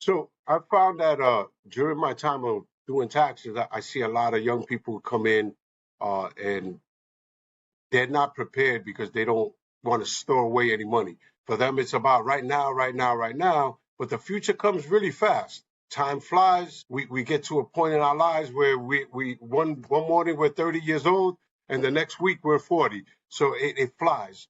So I found that during my time of doing taxes, I see a lot of young people come in and they're not prepared because they don't want to store away any money. For them, it's about right now, right now, right now. But the future comes really fast. Time flies. We get to a point in our lives where we one morning we're 30 years old and the next week we're 40. So it flies.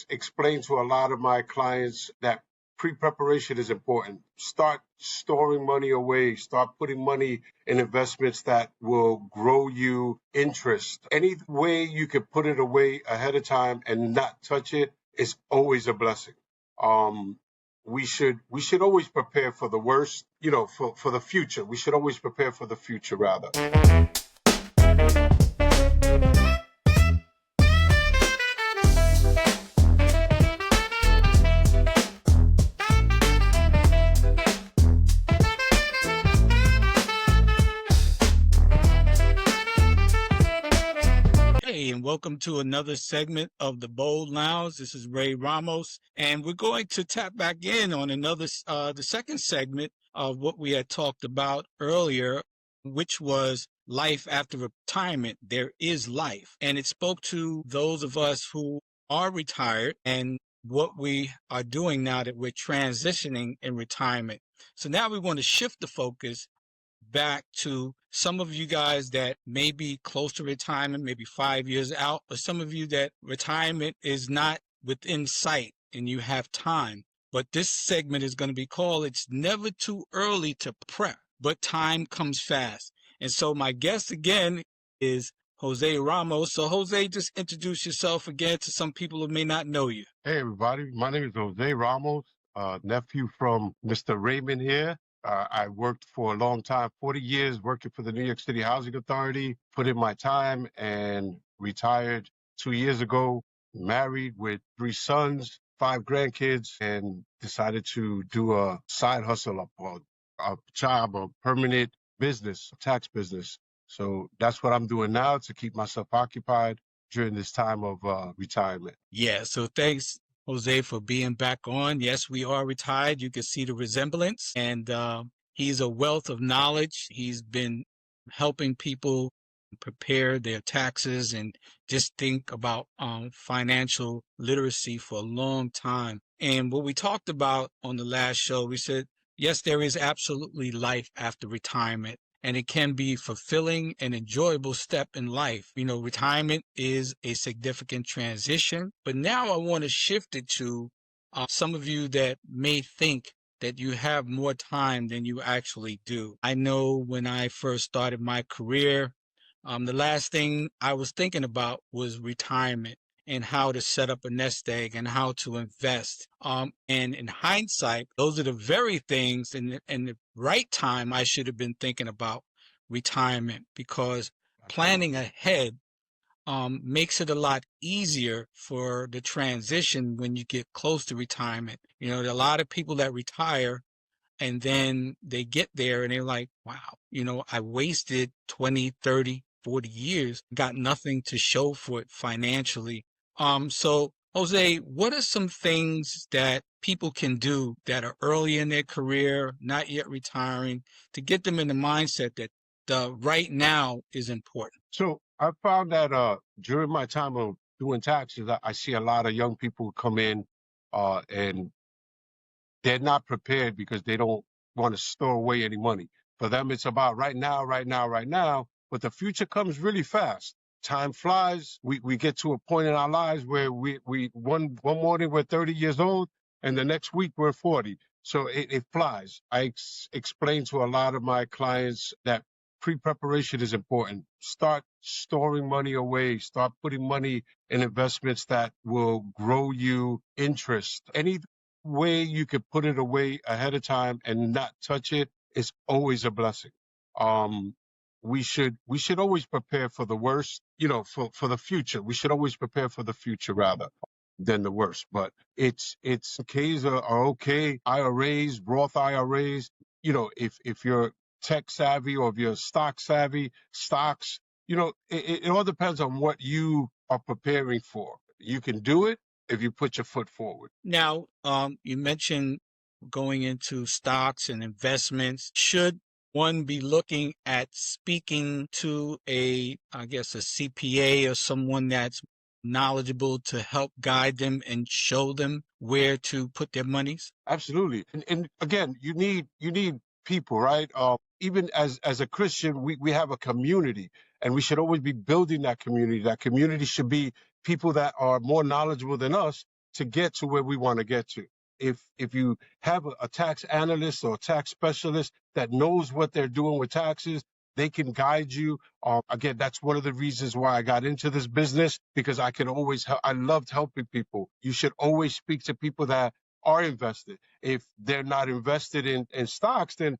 Explain to a lot of my clients that pre-preparation is important. Start storing money away. Start putting money in investments that will grow you interest. Any way you can put it away ahead of time and not touch it is always a blessing. Um, we should always prepare for the worst, for the future. We should always prepare for the future rather. Hey, and welcome to another segment of the Bold Lounge. This is Ray Ramos, and we're going to tap back in on the second segment of what we had talked about earlier, which was life after retirement. There is life, and it spoke to those of us who are retired and what we are doing now that we're transitioning in retirement. So now we want to shift the focus back to some of you guys that may be close to retirement, maybe 5 years out, or some of you that retirement is not within sight and you have time. But this segment is going to be called It's Never Too Early to Prep, but Time Comes Fast. And so my guest again is Jose Ramos. So Jose, just introduce yourself again to some people who may not know you. Hey everybody, my name is Jose Ramos, nephew from Mr. Raymond here. I worked for a long time, 40 years working for the New York City Housing Authority, put in my time and retired 2 years ago, married with 3 sons, 5 grandkids, and decided to do a side hustle, a job, a permanent business, a tax business. So that's what I'm doing now to keep myself occupied during this time of retirement. Yeah, so thanks, Jose, for being back on. Yes, we are retired. You can see the resemblance. And he's a wealth of knowledge. He's been helping people prepare their taxes and just think about financial literacy for a long time. And what we talked about on the last show, we said, yes, there is absolutely life after retirement, and it can be fulfilling and enjoyable step in life. You know, retirement is a significant transition, but now I want to shift it to some of you that may think that you have more time than you actually do. I know when I first started my career, the last thing I was thinking about was retirement and how to set up a nest egg and how to invest. And in hindsight, those are the very things in the right time I should have been thinking about retirement, because planning ahead makes it a lot easier for the transition when you get close to retirement. You know, there are a lot of people that retire and then they get there and they're like, wow, I wasted 20, 30, 40 years, got nothing to show for it financially. So Jose, what are some things that people can do that are early in their career, not yet retiring, to get them in the mindset that the right now is important? So I found that during my time of doing taxes, I see a lot of young people come in and they're not prepared because they don't want to store away any money. For them, it's about right now, right now, right now. But the future comes really fast. Time flies. We get to a point in our lives where one morning we're 30 years old and the next week we're 40. So it flies. Explain to a lot of my clients that pre-preparation is important. Start storing money away. Start putting money in investments that will grow you interest. Any way you could put it away ahead of time and not touch it is always a blessing. Um, we should always prepare for the worst, for the future. We should always prepare for the future rather than the worst. But it's Ks are okay. IRAs, Roth IRAs, if you're tech savvy or if you're stock savvy, stocks, it all depends on what you are preparing for. You can do it if you put your foot forward. Now, you mentioned going into stocks and investments, should one be looking at speaking to I guess, a CPA or someone that's knowledgeable to help guide them and show them where to put their monies? Absolutely. And again, you need people, right? Even as a Christian, we have a community, and we should always be building that community. That community should be people that are more knowledgeable than us to get to where we want to get to. If you have a tax analyst or a tax specialist that knows what they're doing with taxes, they can guide you. Again, that's one of the reasons why I got into this business, because I can always help. I loved helping people. You should always speak to people that are invested. If they're not invested in stocks, then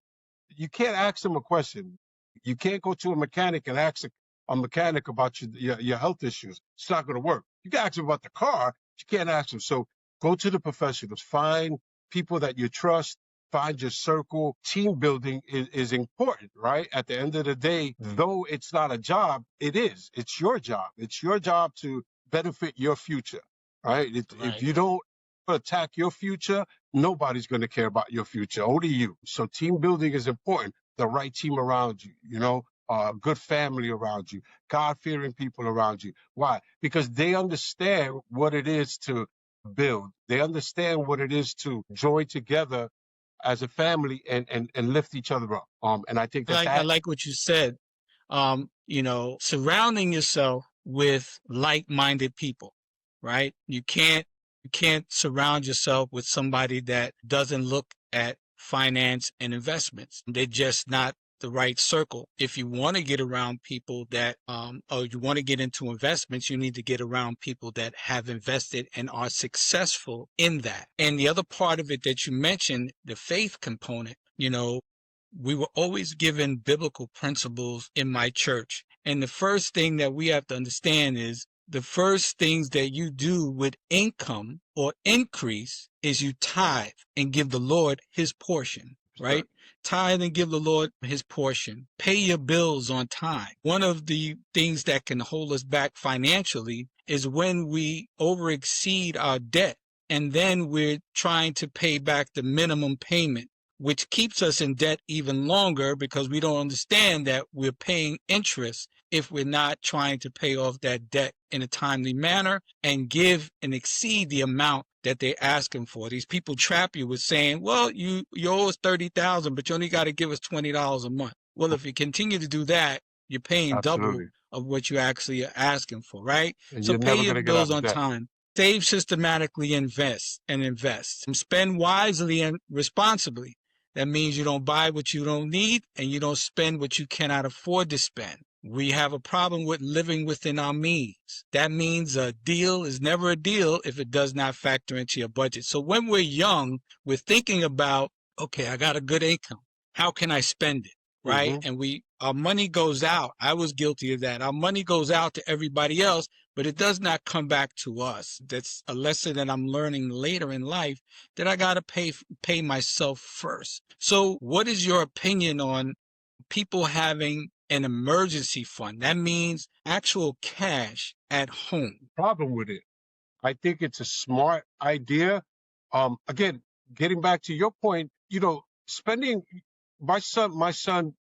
you can't ask them a question. You can't go to a mechanic and ask a mechanic about your health issues. It's not going to work. You can ask them about the car, but you can't ask them. So go to the professionals. Find people that you trust. Find your circle. Team building is important, right? At the end of the day, though it's not a job, it is. It's your job. It's your job to benefit your future, right? If Right. you don't attack your future, nobody's going to care about your future, only you. So team building is important. The right team around you, good family around you, God-fearing people around you. Why? Because they understand what it is to build. They understand what it is to join together as a family and lift each other up. And I think that I that like what you said. Surrounding yourself with like-minded people, right? You can't surround yourself with somebody that doesn't look at finance and investments. They're just not the right circle. If you want to get around people that, or you want to get into investments, you need to get around people that have invested and are successful in that. And the other part of it that you mentioned, the faith component, we were always given biblical principles in my church. And the first thing that we have to understand is the first things that you do with income or increase is you tithe and give the Lord his portion, right? Tithe and give the Lord his portion. Pay your bills on time. One of the things that can hold us back financially is when we overexceed our debt and then we're trying to pay back the minimum payment, which keeps us in debt even longer because we don't understand that we're paying interest if we're not trying to pay off that debt in a timely manner and give and exceed the amount that they're asking for. These people trap you with saying, well, you owe us $30,000, but you only got to give us $20 a month. Well, if you continue to do that, you're paying double absolutely, of what you actually are asking for, right? and So you're pay never your going to get out bills of on debt. time. Save systematically, invest. Spend wisely and responsibly. That means you don't buy what you don't need and you don't spend what you cannot afford to spend. We have a problem with living within our means. That means a deal is never a deal if it does not factor into your budget. So when we're young, we're thinking about, okay, I got a good income. How can I spend it? Right? Hmm. And our money goes out. I was guilty of that. Our money goes out to everybody else, but it does not come back to us. That's a lesson that I'm learning later in life, that I got to pay myself first. So what is your opinion on people having an emergency fund? That means actual cash at home. Problem with it, I think it's a smart idea. Again, getting back to your point, spending my son,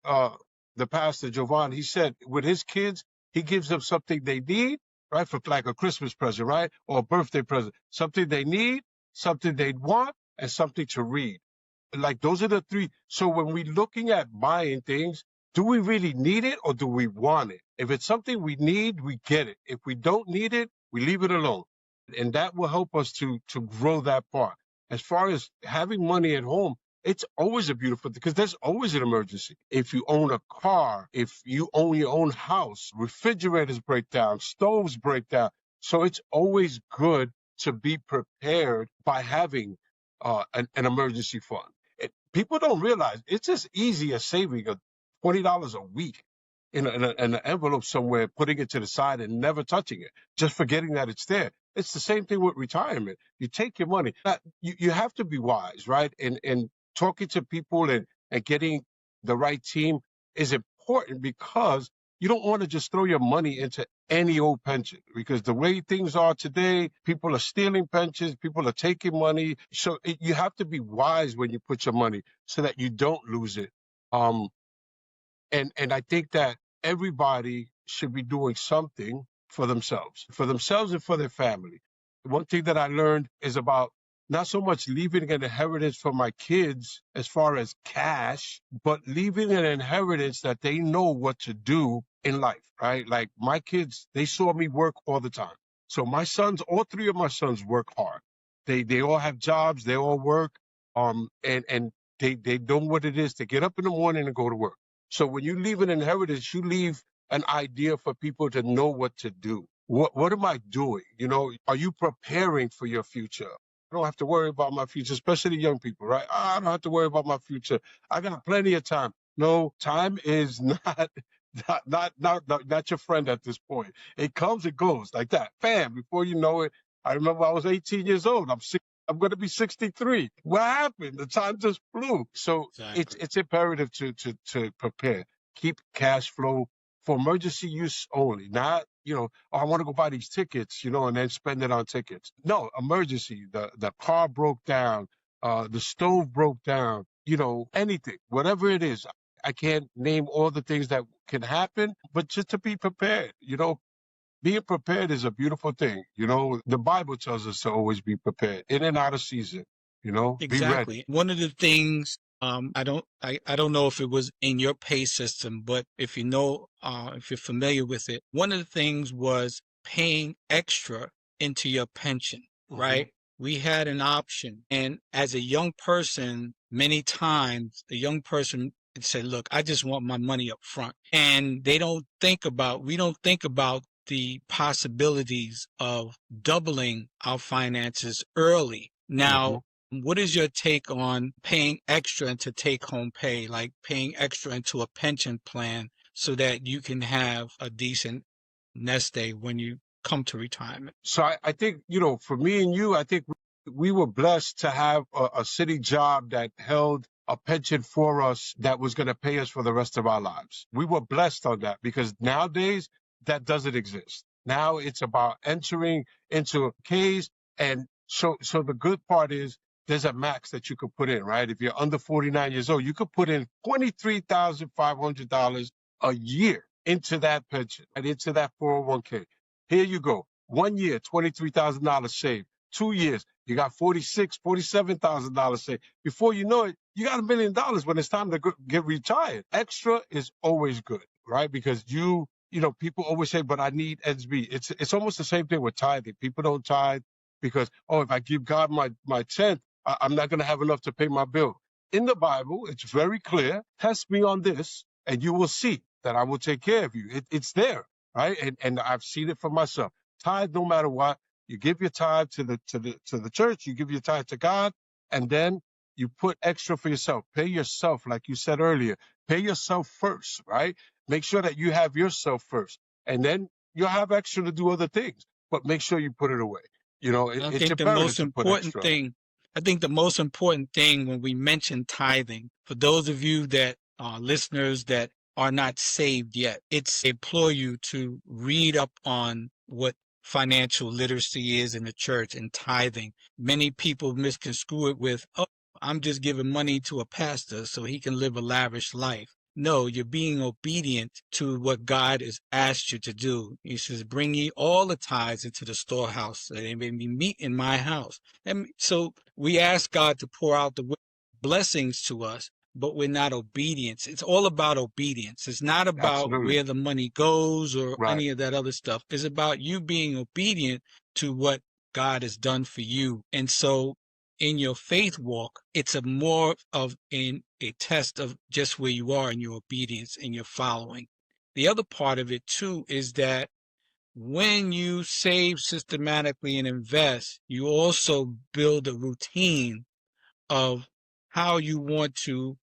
the pastor Jovan, he said with his kids, he gives them something they need, right, for like a Christmas present, right, or a birthday present, something they need, something they want, and something to read. Like those are the three. So when we're looking at buying things, do we really need it or do we want it? If it's something we need, we get it. If we don't need it, we leave it alone. And that will help us to grow that part. As far as having money at home, it's always a beautiful thing because there's always an emergency. If you own a car, if you own your own house, refrigerators break down, stoves break down. So it's always good to be prepared by having an emergency fund. People don't realize it's as easy as saving $20 a week in an envelope somewhere, putting it to the side and never touching it, just forgetting that it's there. It's the same thing with retirement. You take your money. You have to be wise, right? And talking to people and getting the right team is important because you don't want to just throw your money into any old pension, because the way things are today, people are stealing pensions, people are taking money. So you have to be wise when you put your money so that you don't lose it. Um, and I think that everybody should be doing something for themselves and for their family. One thing that I learned is about not so much leaving an inheritance for my kids as far as cash, but leaving an inheritance that they know what to do in life, right? Like my kids, they saw me work all the time. So my sons, all three of my sons work hard. They all have jobs, they all work, and they know what it is to get up in the morning and go to work. So when you leave an inheritance, you leave an idea for people to know what to do. What am I doing? You know, are you preparing for your future? I don't have to worry about my future, especially young people, right? I don't have to worry about my future. I got plenty of time. No, time is not your friend at this point. It comes and goes like that. Bam, before you know it, I remember I was 18 years old. I'm going to be 63. What happened? The time just flew. So Exactly. it's imperative to prepare. Keep cash flow for emergency use only. Not, oh, I want to go buy these tickets, and then spend it on tickets. No, emergency. The car broke down, the stove broke down, anything, whatever it is. I can't name all the things that can happen, but just to be prepared, being prepared is a beautiful thing. The Bible tells us to always be prepared in and out of season, be ready. Exactly. One of the things, I don't know if it was in your pay system, but if if you're familiar with it, one of the things was paying extra into your pension, Hmm. right? We had an option. And as a young person, many times a young person would say, look, I just want my money up front. And we don't think about the possibilities of doubling our finances early. Hmm. Now, what is your take on paying extra into take home pay, like paying extra into a pension plan so that you can have a decent nest egg when you come to retirement? So I think, for me and you, I think we were blessed to have a city job that held a pension for us that was going to pay us for the rest of our lives. We were blessed on that because nowadays that doesn't exist. Now it's about entering into a case. And so the good part is there's a max that you could put in, right? If you're under 49 years old, you could put in $23,500 a year into that pension and into that 401k. Here you go. 1 year, $23,000 saved. 2 years, you got $47,000 saved. Before you know it, you got $1 million when it's time to get retired. Extra is always good, right? Because people always say, but I need ends meet. It's almost the same thing with tithing. People don't tithe because, oh, if I give God my tenth, I'm not going to have enough to pay my bill. In the Bible, it's very clear. Test me on this, and you will see that I will take care of you. It's there, right? And I've seen it for myself. Tithe no matter what. You give your tithe to the church, you give your tithe to God, and then you put extra for yourself. Pay yourself, like you said earlier. Pay yourself first, right? Make sure that you have yourself first. And then you'll have extra to do other things. But make sure you put it away. I It's think the imperative most to put important extra. thing, I think the most important thing when we mention tithing, for those of you that are listeners that are not saved yet, it's implore you to read up on what financial literacy is in the church and tithing. Many people misconstrue it with, oh, I'm just giving money to a pastor so he can live a lavish life. No, you're being obedient to what God has asked you to do. He says, bring ye all the tithes into the storehouse, that they may be meat in my house. And so we ask God to pour out the blessings to us, but we're not obedient. It's all about obedience. It's not about Absolutely. where the money goes or Right. any of that other stuff. It's about you being obedient to what God has done for you. And so in your faith walk, it's a more of a test of just where you are in your obedience and your following. The other part of it too is that when you save systematically and invest, you also build a routine of how you want to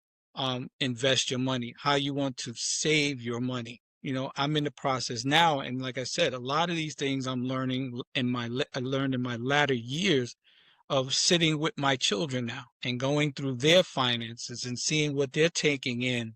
invest your money, how you want to save your money. I'm in the process now, and like I said, a lot of these things I'm learning I learned in my latter years of sitting with my children now and going through their finances and seeing what they're taking in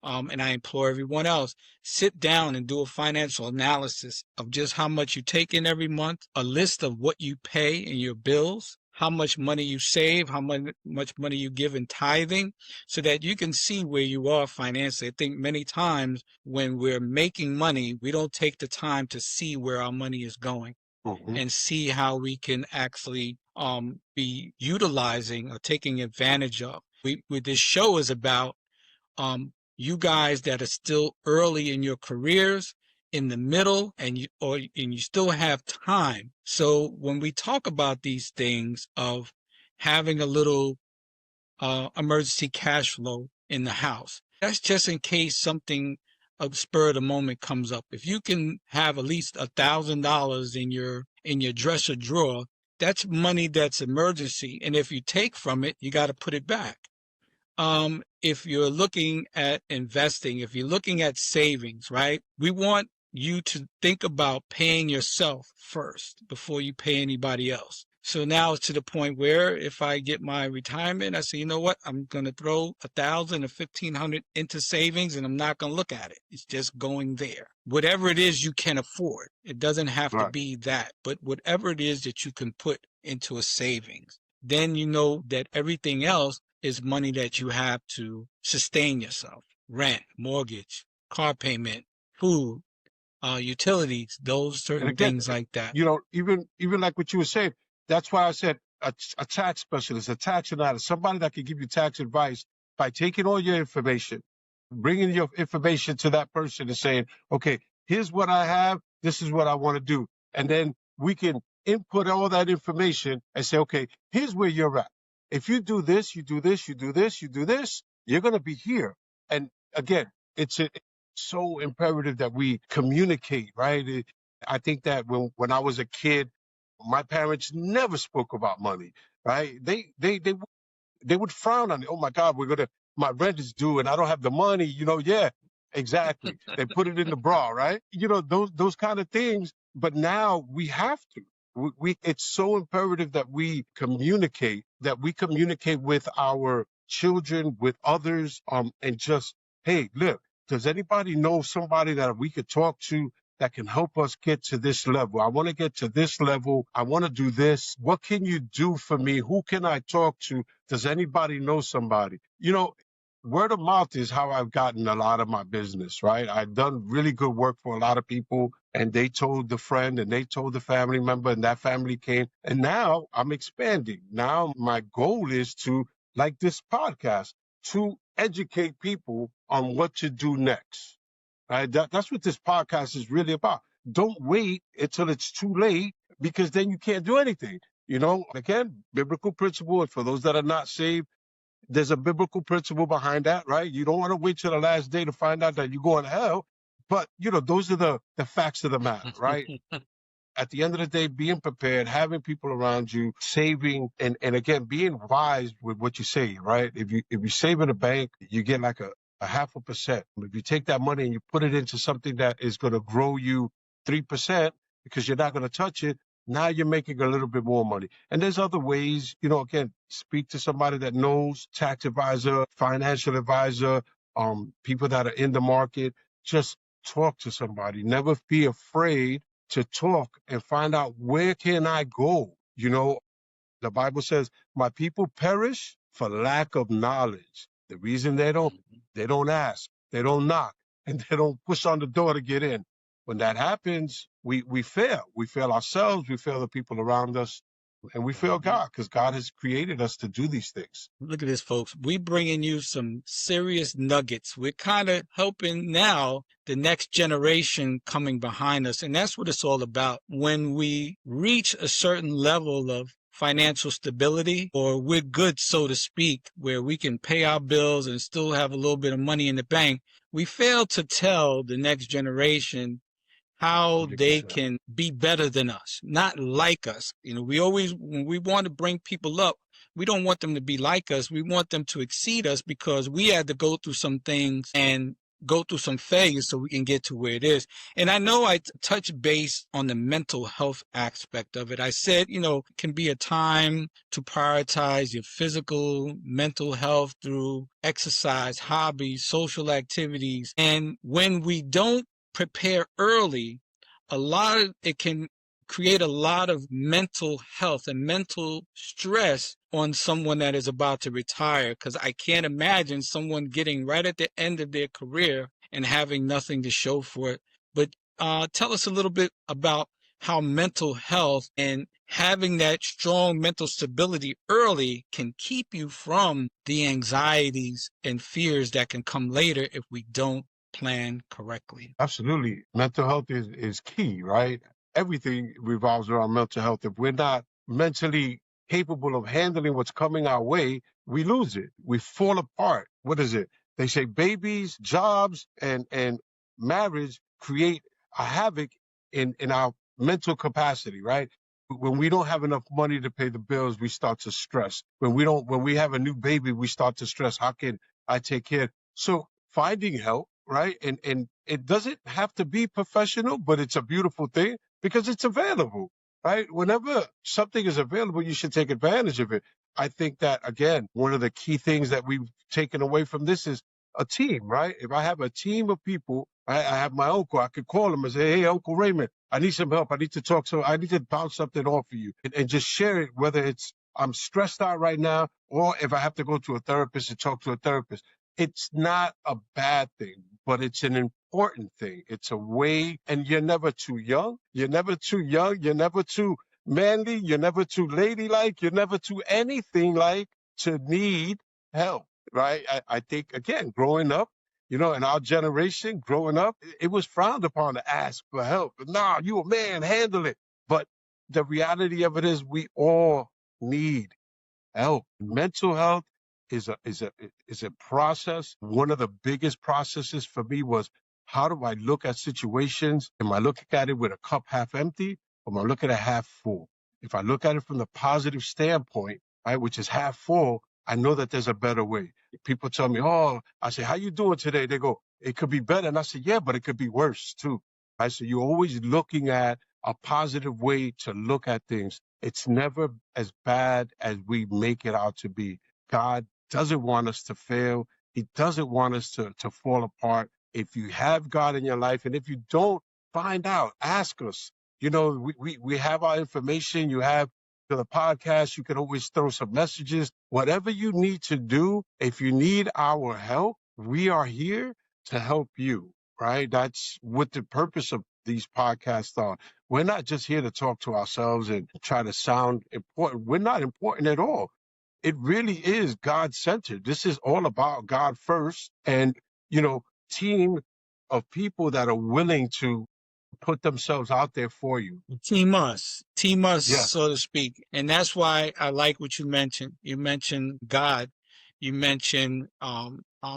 and I implore everyone else, sit down and do a financial analysis of just how much you take in every month, a list of what you pay in your bills, how much money you save, how much money you give in tithing, so that you can see where you are financially. I think many times when we're making money, we don't take the time to see where our money is going Hmm. and see how we can actually be utilizing or taking advantage of. What this show is about, you guys that are still early in your careers, in the middle, and you still have time. So when we talk about these things of having a little emergency cash flow in the house, that's just in case something of spur of the moment comes up. If you can have at least $1,000 in your dresser drawer, that's money that's emergency. And if you take from it, you got to put it back. If you're looking at investing, if you're looking at savings, right? We want you to think about paying yourself first before you pay anybody else. So now it's to the point where if I get my retirement, I say, you know what? I'm going to throw 1,000 or 1,500 into savings and I'm not going to look at it. It's just going there. Whatever it is you can afford. It doesn't have to Right. be that, but whatever it is that you can put into a savings, then you know that everything else is money that you have to sustain yourself. Rent, mortgage, car payment, food, utilities, those And certain again, things like that. even like what you were saying, that's why I said a tax specialist, a tax analyst, somebody that can give you tax advice by taking all your information, bringing your information to that person and saying, okay, here's what I have, this is what I want to do. And then we can input all that information and say, okay, here's where you're at. If you do this, you do this, you do this, you do this, you're going to be here. And again, it's so imperative that we communicate, right? I think that when I was a kid, my parents never spoke about money, right? They would frown on it. Oh my God, my rent is due and I don't have the money. Yeah, exactly. They put it in the bra, right? Those kind of things. But now we have to. It's so imperative that we communicate with our children, with others, and just, hey, look, does anybody know somebody that we could talk to that can help us get to this level? I want to get to this level. I want to do this. What can you do for me? Who can I talk to? Does anybody know somebody? Word of mouth is how I've gotten a lot of my business, right? I've done really good work for a lot of people, and they told the friend and they told the family member, and that family came. And now I'm expanding. Now my goal is to, like this podcast, to educate people on what to do next. Right? That's what this podcast is really about. Don't wait until it's too late, because then you can't do anything. Again, biblical principle. And for those that are not saved, there's a biblical principle behind that, right? You don't want to wait till the last day to find out that you're going to hell. But, those are the facts of the matter, right? At the end of the day, being prepared, having people around you, saving, and again, being wise with what you say, right? If you save in a bank, you get like a 0.5%. If you take that money and you put it into something that is going to grow you 3% because you're not going to touch it, now you're making a little bit more money. And there's other ways, again, speak to somebody that knows, tax advisor, financial advisor, people that are in the market. Just talk to somebody. Never be afraid to talk and find out, where can I go? The Bible says, my people perish for lack of knowledge. The reason they don't ask, they don't knock, and they don't push on the door to get in. When that happens, we fail. We fail ourselves, we fail the people around us, and we fail God, because God has created us to do these things. Look at this, folks. We bringing you some serious nuggets. We're kind of helping now the next generation coming behind us. And that's what it's all about. When we reach a certain level of financial stability, or we're good, so to speak, where we can pay our bills and still have a little bit of money in the bank, we fail to tell the next generation how they 100%. can be better than us, not like us. When we want to bring people up, we don't want them to be like us. We want them to exceed us, because we had to go through some things and go through some failures so we can get to where it is. And I know I touched base on the mental health aspect of it. I said, it can be a time to prioritize your physical, mental health through exercise, hobbies, social activities. And when we don't prepare early, it can create a lot of mental health and mental stress on someone that is about to retire. Because I can't imagine someone getting right at the end of their career and having nothing to show for it. But tell us a little bit about how mental health and having that strong mental stability early can keep you from the anxieties and fears that can come later if we don't plan correctly. Absolutely. Mental health is key, right? Everything revolves around mental health. If we're not mentally capable of handling what's coming our way, we lose it. We fall apart. What is it? They say babies, jobs, and marriage create a havoc in our mental capacity, right? When we don't have enough money to pay the bills, we start to stress. When we have a new baby, we start to stress. How can I take care? So finding help, right? And it doesn't have to be professional, but it's a beautiful thing because it's available, right? Whenever something is available, you should take advantage of it. I think that, again, one of the key things that we've taken away from this is a team, right? If I have a team of people, I have my uncle, I could call him and say, hey, Uncle Raymond, I need some help. I need to talk. So I need to bounce something off of you and just share it, whether it's I'm stressed out right now, or if I have to go to a therapist and talk to a therapist. It's not a bad thing, but it's an important thing. It's a way, and you're never too young. You're never too young. You're never too manly. You're never too ladylike. You're never too anything like to need help, right? I think, again, growing up, in our generation, growing up, it was frowned upon to ask for help. Nah, you a man, handle it. But the reality of it is we all need help. Mental health is a process. One of the biggest processes for me was, how do I look at situations? Am I looking at it with a cup half empty, or am I looking at it half full? If I look at it from the positive standpoint, right, which is half full, I know that there's a better way. People tell me, oh, I say, how you doing today? They go, it could be better. And I say, yeah, but it could be worse too. Right? So you're always looking at a positive way to look at things. It's never as bad as we make it out to be. God doesn't want us to fail. He doesn't want us to fall apart. If you have God in your life, and if you don't, find out, ask us. We have our information. You have the podcast. You can always throw some messages. Whatever you need to do, if you need our help, we are here to help you, right? That's what the purpose of these podcasts are. We're not just here to talk to ourselves and try to sound important. We're not important at all. It really is God-centered. This is all about God first, and team of people that are willing to put themselves out there for you. Team us, Yes. so to speak. And that's why I like what you mentioned. You mentioned God. You mentioned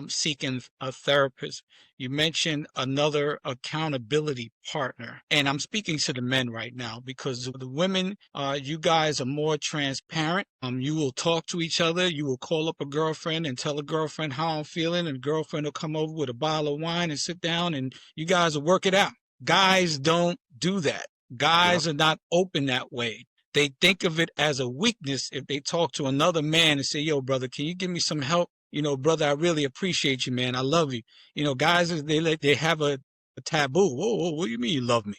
seeking a therapist. You mentioned another accountability partner. And I'm speaking to the men right now because the women, you guys are more transparent. You will talk to each other. You will call up a girlfriend and tell a girlfriend how I'm feeling, and the girlfriend will come over with a bottle of wine and sit down, and you guys will work it out. Guys don't do that. Yep. Guys are not open that way. They think of it as a weakness if they talk to another man and say, yo, brother, can you give me some help? Brother, I really appreciate you, man. I love you. Guys, they have a taboo. Whoa, what do you mean you love me?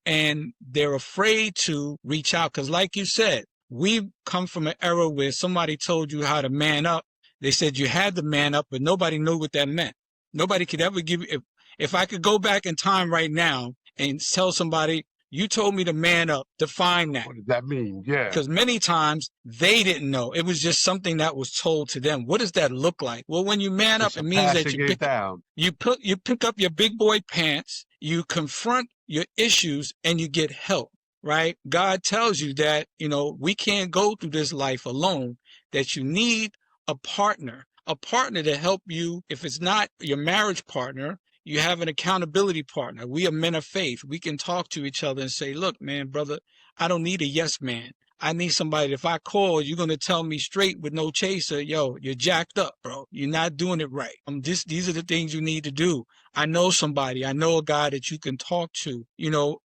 And they're afraid to reach out because, like you said, we've come from an era where somebody told you how to man up. They said you had to man up, but nobody knew what that meant. Nobody could ever give you, if I could go back in time right now and tell somebody, you told me to man up, define that. What does that mean? Yeah. Because many times they didn't know. It was just something that was told to them. What does that look like? Well, when you man up, It's a it means that passing it down. you pick up your big boy pants, you confront your issues, and you get help, right? God tells you that, we can't go through this life alone, that you need a partner to help you. If it's not your marriage partner, you have an accountability partner. We are men of faith. We can talk to each other and say, look, man, brother, I don't need a yes man. I need somebody. If I call, you're going to tell me straight with no chaser, yo, you're jacked up, bro. You're not doing it right. These are the things you need to do. I know somebody. I know a guy that you can talk to,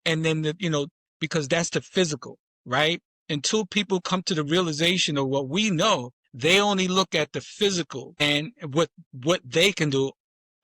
and then, because that's the physical, right? Until people come to the realization of what we know, they only look at the physical and what they can do.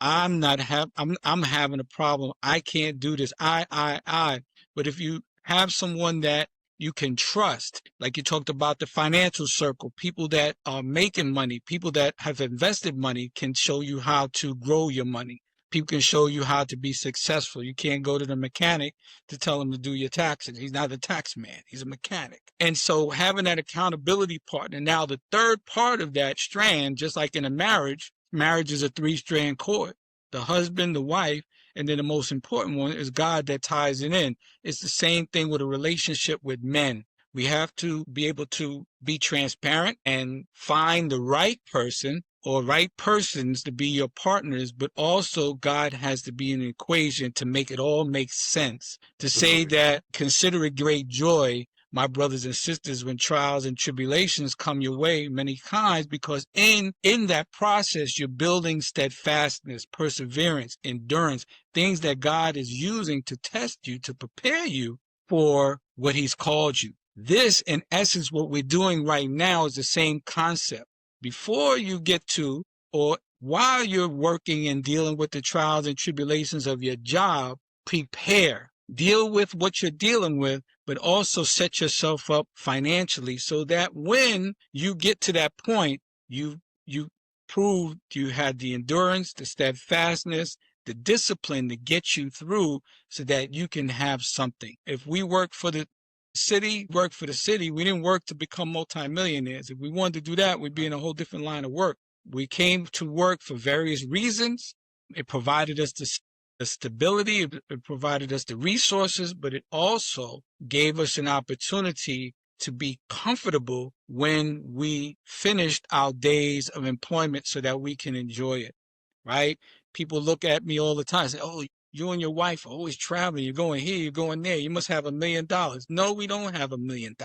I'm having a problem. I can't do this. I. But if you have someone that you can trust, like you talked about the financial circle, people that are making money, people that have invested money can show you how to grow your money. People can show you how to be successful. You can't go to the mechanic to tell him to do your taxes. He's not a tax man. He's a mechanic. And so having that accountability partner. Now, the third part of that strand, just like in a marriage is a 3-strand cord. The husband, the wife, and then the most important one is God that ties it in. It's the same thing with a relationship with men. We have to be able to be transparent and find the right person or right persons to be your partners, but also God has to be in the equation to make it all make sense. To say that consider it great joy, my brothers and sisters, when trials and tribulations come your way many times, because in that process, you're building steadfastness, perseverance, endurance, things that God is using to test you, to prepare you for what he's called you. This, in essence, what we're doing right now is the same concept. Before you get to, or while you're working and dealing with the trials and tribulations of your job, prepare. Deal with what you're dealing with, but also set yourself up financially so that when you get to that point, you proved you had the endurance, the steadfastness, the discipline to get you through so that you can have something. If we work for the city, we didn't work to become multimillionaires. If we wanted to do that, we'd be in a whole different line of work. We came to work for various reasons. It provided us the stability, it provided us the resources, but it also gave us an opportunity to be comfortable when we finished our days of employment so that we can enjoy it, right? People look at me all the time and say, oh, you and your wife are always traveling. You're going here, you're going there. You must have $1 million. No, we don't have $1 million.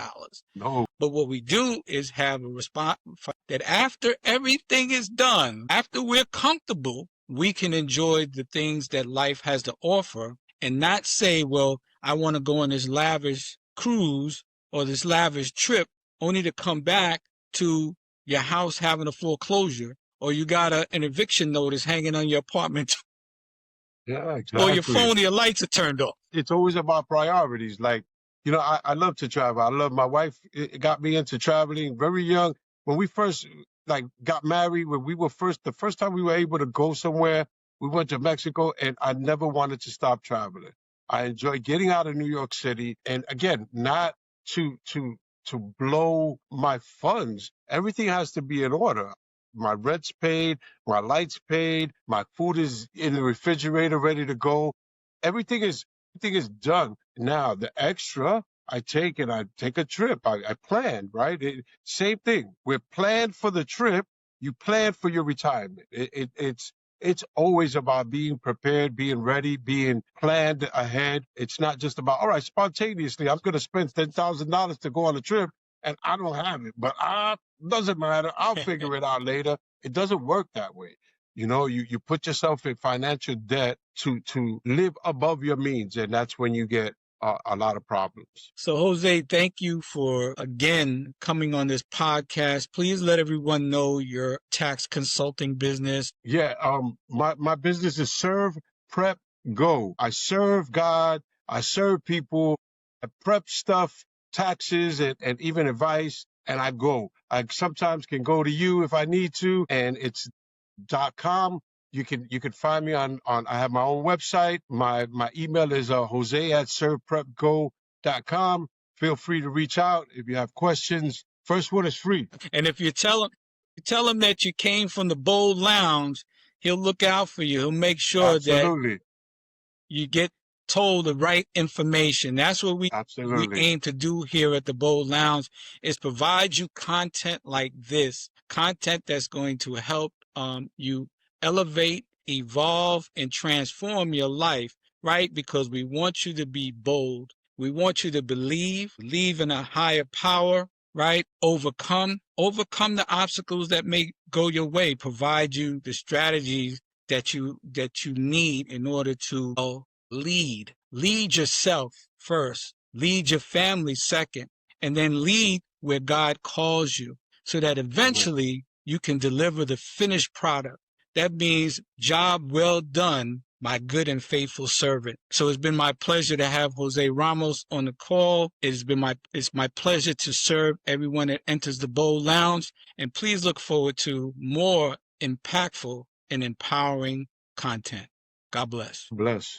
No. But what we do is have a response that after everything is done, after we're comfortable, we can enjoy the things that life has to offer and not say, well, I want to go on this lavish cruise or this lavish trip only to come back to your house having a foreclosure, or you got an eviction notice hanging on your apartment, Yeah, or your exactly. phone, your lights are turned off. It's always about priorities. Like, I love to travel. I love my wife. It got me into traveling very young. When we first got married, when we were the first time we were able to go somewhere, we went to Mexico, and I never wanted to stop traveling. I enjoy getting out of New York City, and again, not to blow my funds. Everything has to be in order. My rent's paid, my lights paid, my food is in the refrigerator ready to go. Everything is done. Now the extra I take, and I take a trip. I plan, right? Same thing. We're planned for the trip. You plan for your retirement. It's always about being prepared, being ready, being planned ahead. It's not just about, all right, spontaneously, I'm going to spend $10,000 to go on a trip and I don't have it, but doesn't matter. I'll figure it out later. It doesn't work that way. You put yourself in financial debt to live above your means, and that's when you get a lot of problems. So, Jose, thank you for again coming on this podcast. Please let everyone know your tax consulting business. Yeah, my business is Serve, Prep, Go. I serve God. I serve people. I prep stuff, taxes, and even advice, and I go. I sometimes can go to you if I need to, and it's .com. You can find me on I have my own website. My email is jose@serveprepgo.com. Feel free to reach out if you have questions. First one is free. And if you tell him that you came from the Bold Lounge, he'll look out for you. He'll make sure Absolutely. that you get told the right information. That's what we aim to do here at the Bold Lounge, is provide you content like this, content that's going to help you elevate, evolve, and transform your life, right? Because we want you to be bold. We want you to believe in a higher power, right? Overcome the obstacles that may go your way, provide you the strategies that you need in order to lead yourself first, lead your family second, and then lead where God calls you, so that Amen. eventually you can deliver the finished product. That means job well done, my good and faithful servant. So it's been my pleasure to have Jose Ramos on the call. It's my pleasure to serve everyone that enters the Bowl Lounge. And please look forward to more impactful and empowering content. God bless. Bless.